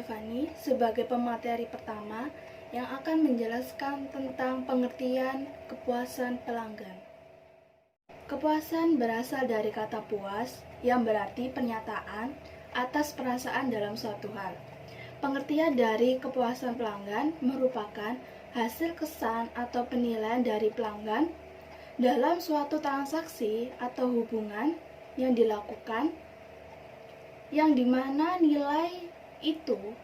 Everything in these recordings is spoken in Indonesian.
Stefani sebagai pemateri pertama yang akan menjelaskan tentang pengertian kepuasan pelanggan. Kepuasan berasal dari kata puas yang berarti pernyataan atas perasaan dalam suatu hal. Pengertian dari kepuasan pelanggan merupakan hasil kesan atau penilaian dari pelanggan dalam suatu transaksi atau hubungan yang dilakukan, yang dimana nilai itu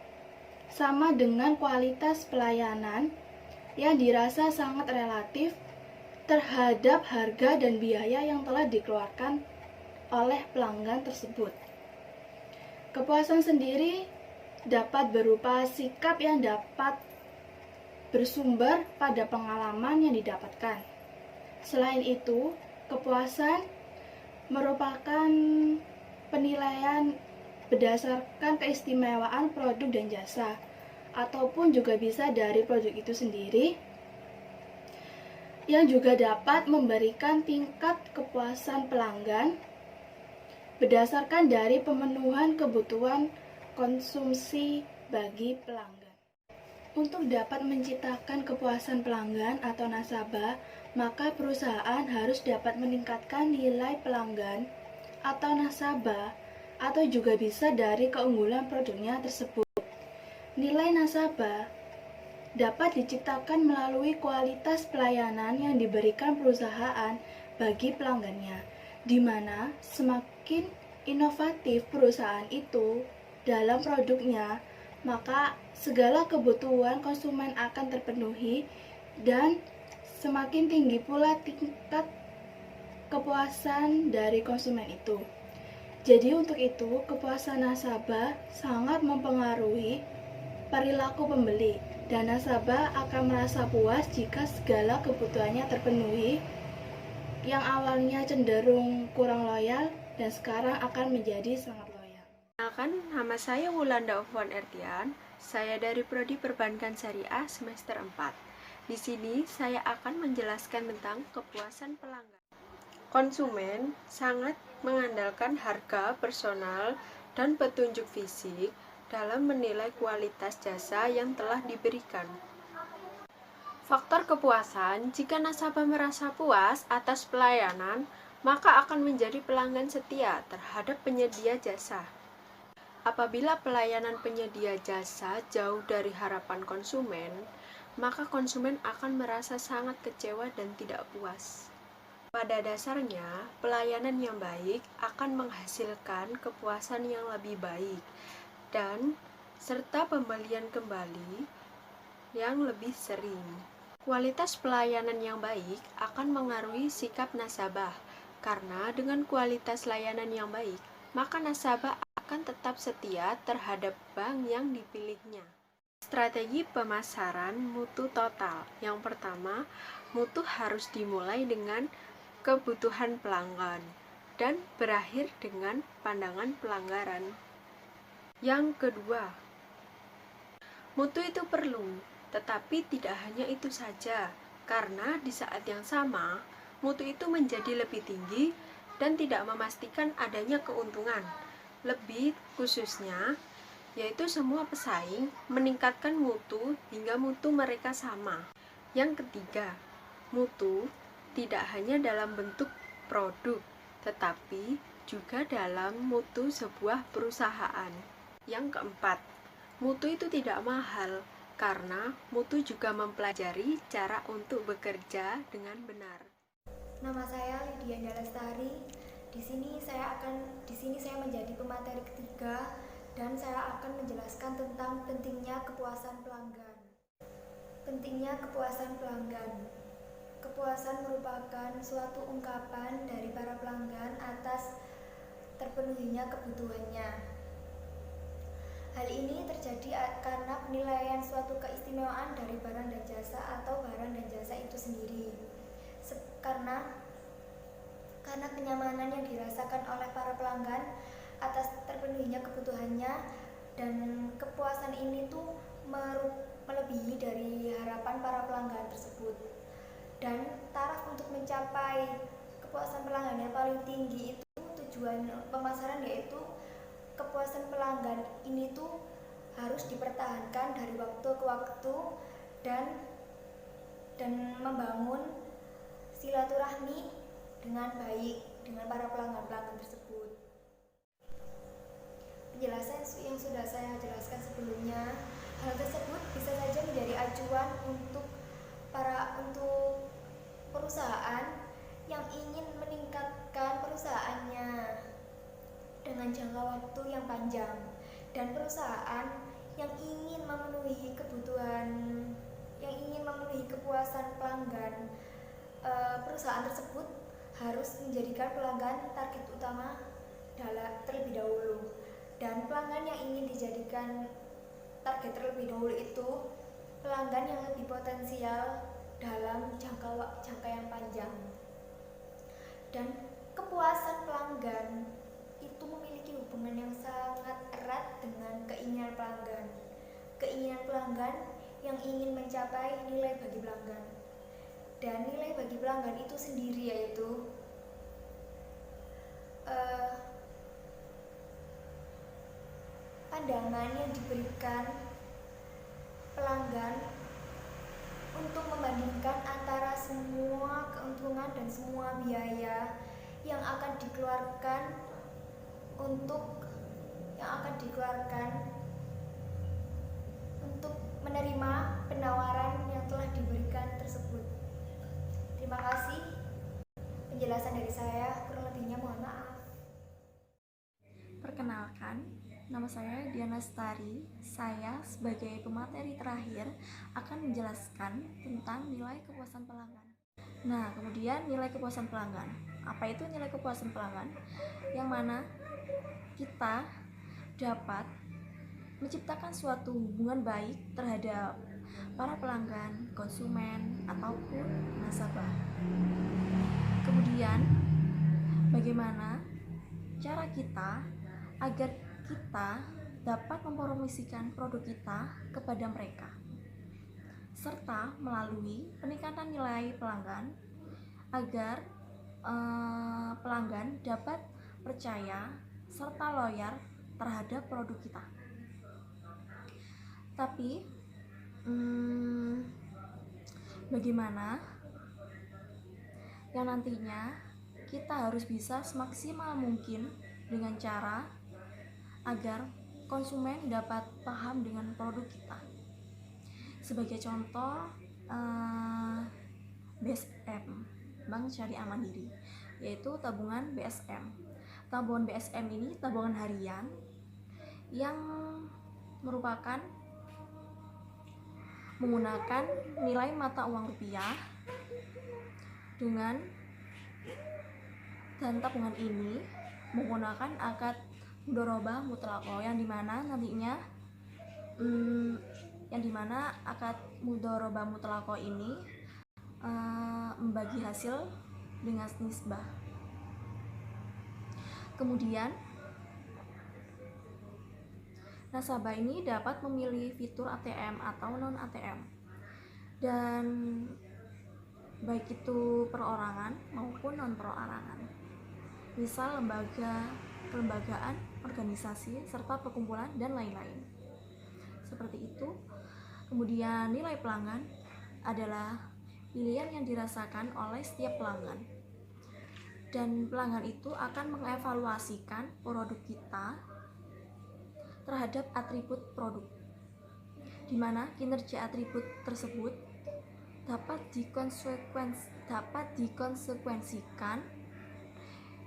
sama dengan kualitas pelayanan yang dirasa sangat relatif terhadap harga dan biaya yang telah dikeluarkan oleh pelanggan tersebut. Kepuasan sendiri dapat berupa sikap yang dapat bersumber pada pengalaman yang didapatkan. Selain itu, kepuasan merupakan penilaian berdasarkan keistimewaan produk dan jasa, ataupun juga bisa dari produk itu sendiri, yang juga dapat memberikan tingkat kepuasan pelanggan berdasarkan dari pemenuhan kebutuhan konsumsi bagi pelanggan. Untuk dapat menciptakan kepuasan pelanggan atau nasabah, maka perusahaan harus dapat meningkatkan nilai pelanggan atau nasabah, atau juga bisa dari keunggulan produknya tersebut. Nilai nasabah dapat diciptakan melalui kualitas pelayanan yang diberikan perusahaan bagi pelanggannya, di mana semakin inovatif perusahaan itu dalam produknya, maka segala kebutuhan konsumen akan terpenuhi dan semakin tinggi pula tingkat kepuasan dari konsumen itu. Jadi untuk itu, kepuasan nasabah sangat mempengaruhi perilaku pembeli, dan nasabah akan merasa puas jika segala kebutuhannya terpenuhi, yang awalnya cenderung kurang loyal dan sekarang akan menjadi sangat loyal. Kenalkan, nama saya Wulanda Ofwan Ertian. Saya dari Prodi Perbankan Syariah semester 4. Di sini saya akan menjelaskan tentang kepuasan pelanggan. Konsumen sangat mengandalkan harga personal dan petunjuk fisik dalam menilai kualitas jasa yang telah diberikan. Faktor kepuasan, jika nasabah merasa puas atas pelayanan, maka akan menjadi pelanggan setia terhadap penyedia jasa. Apabila pelayanan penyedia jasa jauh dari harapan konsumen, maka konsumen akan merasa sangat kecewa dan tidak puas. Pada dasarnya, pelayanan yang baik akan menghasilkan kepuasan yang lebih baik dan serta pembelian kembali yang lebih sering. Kualitas pelayanan yang baik akan mengaruhi sikap nasabah, karena dengan kualitas layanan yang baik, maka nasabah akan tetap setia terhadap bank yang dipilihnya. Strategi pemasaran mutu total. Yang pertama, mutu harus dimulai dengan kebutuhan pelanggan dan berakhir dengan pandangan pelanggaran. Yang kedua, mutu itu perlu, tetapi tidak hanya itu saja, karena di saat yang sama, mutu itu menjadi lebih tinggi dan tidak memastikan adanya keuntungan. Lebih khususnya, yaitu semua pesaing meningkatkan mutu hingga mutu mereka sama. Yang ketiga, mutu tidak hanya dalam bentuk produk, tetapi juga dalam mutu sebuah perusahaan. Yang keempat, mutu itu tidak mahal, karena mutu juga mempelajari cara untuk bekerja dengan benar. Nama saya Lydia Lestari. Di sini saya menjadi pemateri ketiga dan saya akan menjelaskan tentang pentingnya kepuasan pelanggan. Pentingnya kepuasan pelanggan. Kepuasan merupakan suatu ungkapan dari para pelanggan atas terpenuhinya kebutuhannya. Hal ini terjadi karena penilaian suatu keistimewaan dari barang dan jasa atau barang dan jasa itu sendiri. Karena kenyamanan yang dirasakan oleh para pelanggan atas terpenuhinya kebutuhannya, dan kepuasan ini tuh melebihi dari harapan para pelanggan tersebut. Dan taraf untuk mencapai kepuasan pelanggan yang paling tinggi itu tujuan pemasaran, yaitu kepuasan pelanggan ini tuh harus dipertahankan dari waktu ke waktu dan membangun silaturahmi dengan baik dengan para pelanggan-pelanggan tersebut. Penjelasan yang sudah saya jelaskan sebelumnya, hal tersebut bisa saja menjadi acuan untuk perusahaan yang ingin meningkatkan perusahaannya dengan jangka waktu yang panjang, dan perusahaan yang ingin memenuhi kepuasan pelanggan. Perusahaan tersebut harus menjadikan pelanggan target utama terlebih dahulu, dan pelanggan yang ingin dijadikan target terlebih dahulu itu pelanggan yang lebih potensial dalam jangka yang panjang. Dan kepuasan pelanggan itu memiliki hubungan yang sangat erat dengan keinginan pelanggan yang ingin mencapai nilai bagi pelanggan. Dan nilai bagi pelanggan itu sendiri yaitu pandangan yang diberikan pelanggan untuk membandingkan antara semua keuntungan dan semua biaya yang akan dikeluarkan untuk menerima penawaran yang telah diberikan tersebut. Terima kasih. Penjelasan dari saya, kurang lebihnya mohon maaf. Perkenalkan, nama saya Diana Lestari. Saya sebagai pemateri terakhir akan menjelaskan tentang nilai kepuasan pelanggan. Nah, kemudian nilai kepuasan pelanggan. Apa itu nilai kepuasan pelanggan? Yang mana kita dapat menciptakan suatu hubungan baik terhadap para pelanggan, konsumen, ataupun nasabah. Kemudian, bagaimana cara kita agar kita dapat mempromosikan produk kita kepada mereka, serta melalui peningkatan nilai pelanggan agar pelanggan dapat percaya serta loyal terhadap produk kita. Tapi bagaimana yang nantinya kita harus bisa semaksimal mungkin dengan cara agar konsumen dapat paham dengan produk kita. Sebagai contoh, BSM, Bank Syariah Mandiri, yaitu tabungan BSM. Tabungan BSM ini tabungan harian yang merupakan menggunakan nilai mata uang rupiah dan tabungan ini menggunakan akad mudharabah mutlaqah yang dimana akad mudharabah mutlaqah ini membagi hasil dengan nisbah. Kemudian nasabah ini dapat memilih fitur ATM atau non ATM, dan baik itu perorangan maupun non perorangan, misal kelembagaan, organisasi, serta perkumpulan dan lain-lain. Seperti itu. Kemudian nilai pelanggan adalah pilihan yang dirasakan oleh setiap pelanggan, dan pelanggan itu akan mengevaluasikan produk kita terhadap atribut produk, di mana kinerja atribut tersebut dapat dikonsekuensikan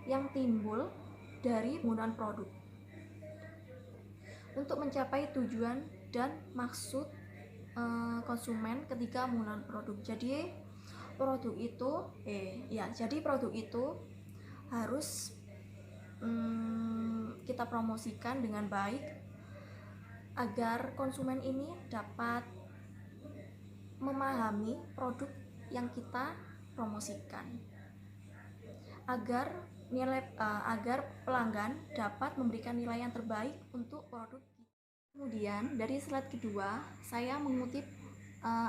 yang timbul dari penggunaan produk untuk mencapai tujuan dan maksud konsumen ketika menggunakan produk. Jadi produk itu harus kita promosikan dengan baik agar konsumen ini dapat memahami produk yang kita promosikan, agar pelanggan dapat memberikan nilai yang terbaik untuk produk. Kemudian dari slide kedua, saya mengutip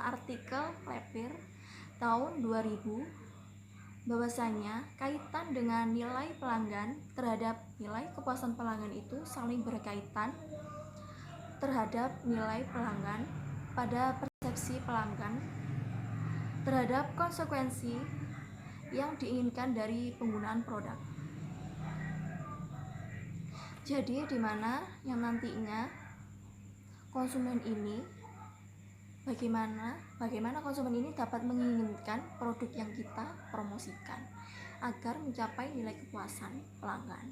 artikel Klepper tahun 2000, bahwasanya kaitan dengan nilai pelanggan terhadap nilai kepuasan pelanggan itu saling berkaitan, terhadap nilai pelanggan, pada persepsi pelanggan, terhadap konsekuensi yang diinginkan dari penggunaan produk. Jadi di mana yang nantinya konsumen ini bagaimana konsumen ini dapat menginginkan produk yang kita promosikan agar mencapai nilai kepuasan pelanggan.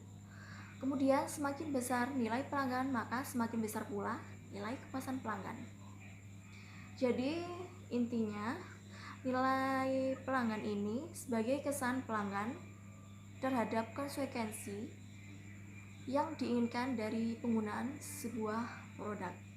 Kemudian semakin besar nilai pelanggan, maka semakin besar pula nilai kepuasan pelanggan. Jadi intinya nilai pelanggan ini sebagai kesan pelanggan terhadap konsekuensi yang diinginkan dari penggunaan sebuah produk.